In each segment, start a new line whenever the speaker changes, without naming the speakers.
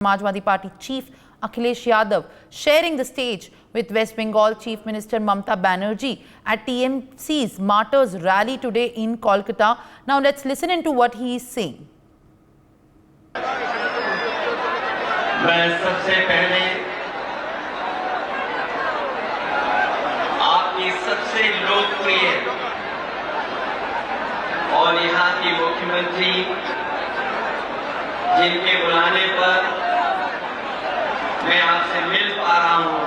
Samajwadi Party Chief Akhilesh Yadav sharing the stage with West Bengal Chief Minister Mamata Banerjee at TMC's Martyrs Rally today in Kolkata. Now let's listen into what he is saying.
मैं सबसे पहले आपकी सबसे लोकप्रिय और यहाँ की मुख्यमंत्री जिनके बुलाने पर मैं आपसे मिल पा रहा हूँ,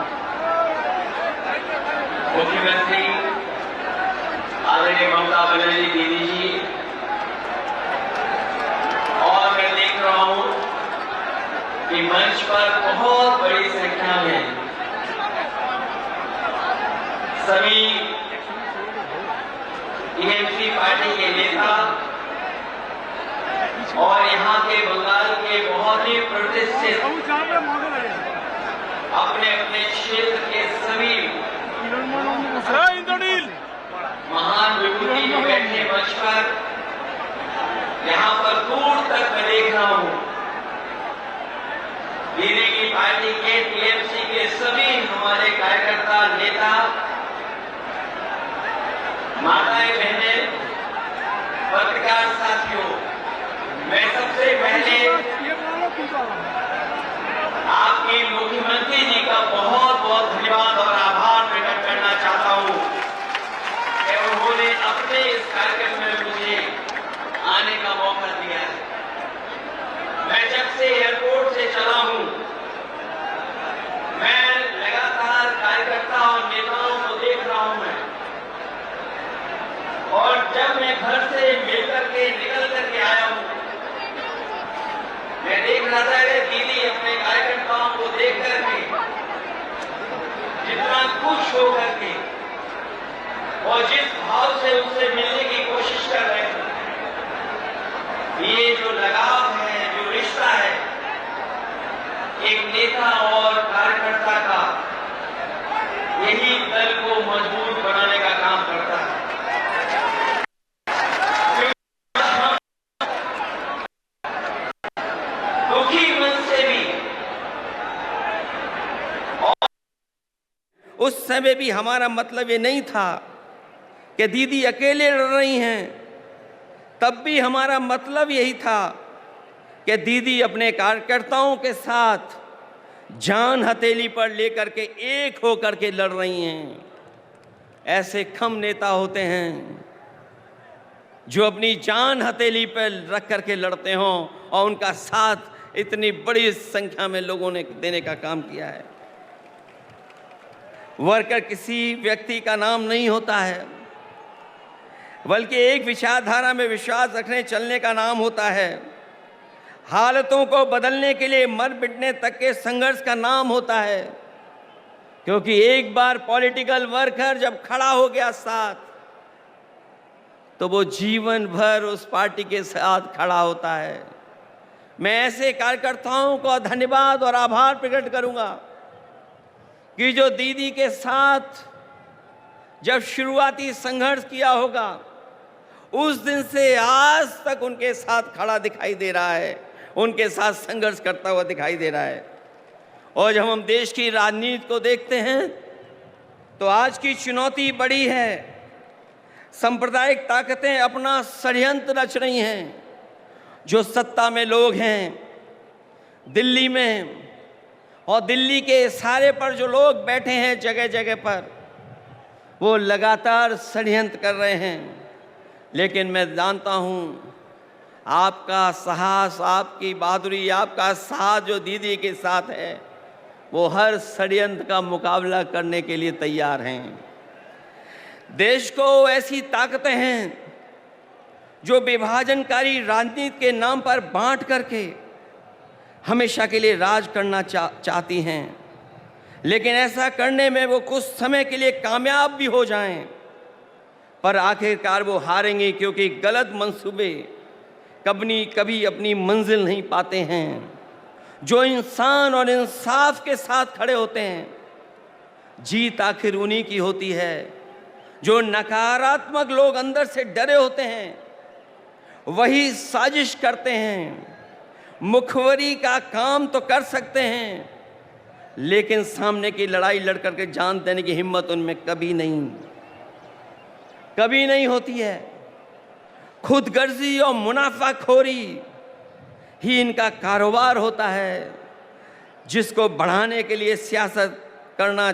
मुख्यमंत्री आदरणीय ममता बनर्जी दीदी जी, और मैं देख रहा हूँ कि मंच पर बहुत बड़ी संख्या में सभी टीएमसी पार्टी के नेता और यहाँ के बंगाल के बहुत ही प्रतिष्ठित अपने अपने क्षेत्र के सभी महान विभूति जो बैठे मंच पर, यहाँ पर दूर तक मैं देख रहा हूँ दीदी की पार्टी के टीएमसी के सभी हमारे कार्यकर्ता, नेता, माताएं, बहनें, पत्रकार साथियों, मैं सबसे पहले आपके मुख्यमंत्री जी का बहुत बहुत धन्यवाद और आभार प्रकट करना चाहता हूं कि उन्होंने अपने इस कार्यक्रम में मुझे आने का मौका दिया है। मैं जब से एयरपोर्ट से चला हूं, मैं लगातार कार्यकर्ता और नेताओं को देख रहा हूं और जब मैं घर से मिलकर के निकल करके आया हूं, मैं देख रहा था कि दीदी अपने कार्यकर्ताओं को देख करके जितना खुश हो करके और जिस भाव से उससे मिलने की कोशिश कर रहे थे, ये जो लगाव है, जो रिश्ता है एक नेता और कार्यकर्ता का, यही दल को मजबूत बनाने का काम करता है।
उस समय भी हमारा मतलब ये नहीं था कि दीदी अकेले लड़ रही हैं, तब भी हमारा मतलब यही था कि दीदी अपने कार्यकर्ताओं के साथ जान हथेली पर लेकर के एक होकर के लड़ रही हैं। ऐसे कम नेता होते हैं जो अपनी जान हथेली पर रख करके लड़ते हों और उनका साथ इतनी बड़ी संख्या में लोगों ने देने का काम किया है। वर्कर किसी व्यक्ति का नाम नहीं होता है, बल्कि एक विचारधारा में विश्वास रखने चलने का नाम होता है। हालतों को बदलने के लिए मर मिटने तक के संघर्ष का नाम होता है, क्योंकि एक बार पॉलिटिकल वर्कर जब खड़ा हो गया साथ, तो वो जीवन भर उस पार्टी के साथ खड़ा होता है। मैं ऐसे कार्यकर्ताओं को धन्यवाद और आभार प्रकट करूंगा कि जो दीदी के साथ जब शुरुआती संघर्ष किया होगा, उस दिन से आज तक उनके साथ खड़ा दिखाई दे रहा है, उनके साथ संघर्ष करता हुआ दिखाई दे रहा है। और जब हम देश की राजनीति को देखते हैं तो आज की चुनौती बड़ी है। सांप्रदायिक ताकतें अपना षड्यंत्र रच रही हैं। जो सत्ता में लोग हैं दिल्ली में और दिल्ली के इशारे पर जो लोग बैठे हैं जगह जगह पर, वो लगातार षड्यंत्र कर रहे हैं। लेकिन मैं जानता हूँ आपका साहस, आपकी बहादुरी, आपका साथ जो दीदी के साथ है, वो हर षड्यंत्र का मुकाबला करने के लिए तैयार हैं। देश को ऐसी ताकतें हैं जो विभाजनकारी राजनीति के नाम पर बांट करके हमेशा के लिए राज करना चाहती हैं, लेकिन ऐसा करने में वो कुछ समय के लिए कामयाब भी हो जाएं, पर आखिरकार वो हारेंगे, क्योंकि गलत मंसूबे कभी अपनी मंजिल नहीं पाते हैं। जो इंसान और इंसाफ के साथ खड़े होते हैं, जीत आखिर उन्हीं की होती है। जो नकारात्मक लोग अंदर से डरे होते हैं, वही साजिश करते हैं। मुखबरी का काम तो कर सकते हैं, लेकिन सामने की लड़ाई लड़ करके जान देने की हिम्मत उनमें कभी नहीं होती है। खुदगर्जी और मुनाफाखोरी ही इनका कारोबार होता है, जिसको बढ़ाने के लिए सियासत करना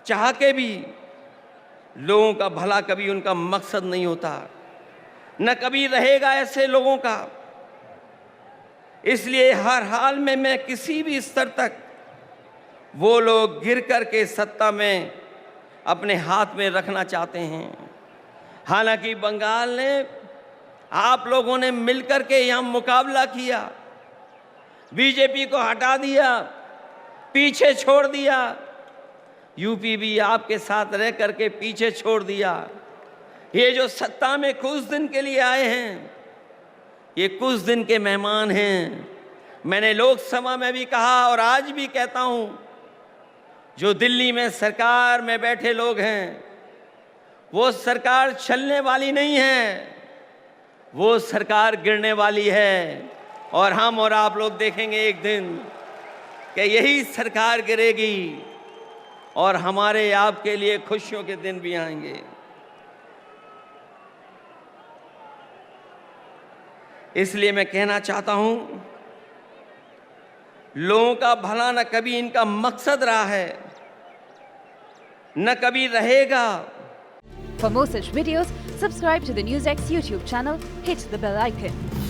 चाह के भी लोगों का भला कभी उनका मकसद नहीं होता, न कभी रहेगा ऐसे लोगों का। इसलिए हर हाल में मैं किसी भी स्तर तक वो लोग गिर करके सत्ता में अपने हाथ में रखना चाहते हैं। हालांकि बंगाल ने आप लोगों ने मिलकर के यहाँ मुकाबला किया, बीजेपी को हटा दिया, पीछे छोड़ दिया। यूपी भी आपके साथ रह करके पीछे छोड़ दिया। ये जो सत्ता में कुछ दिन के लिए आए हैं, ये कुछ दिन के मेहमान हैं। मैंने लोकसभा में भी कहा और आज भी कहता हूं, जो दिल्ली में सरकार में बैठे लोग हैं, वो सरकार चलने वाली नहीं है, वो सरकार गिरने वाली है। और हम और आप लोग देखेंगे एक दिन कि यही सरकार गिरेगी और हमारे आपके लिए खुशियों के दिन भी आएंगे। इसलिए मैं कहना चाहता हूं, लोगों का भला न कभी इनका मकसद रहा है, न कभी रहेगा।
For more such videos, subscribe to the NewsX YouTube channel, hit the bell icon.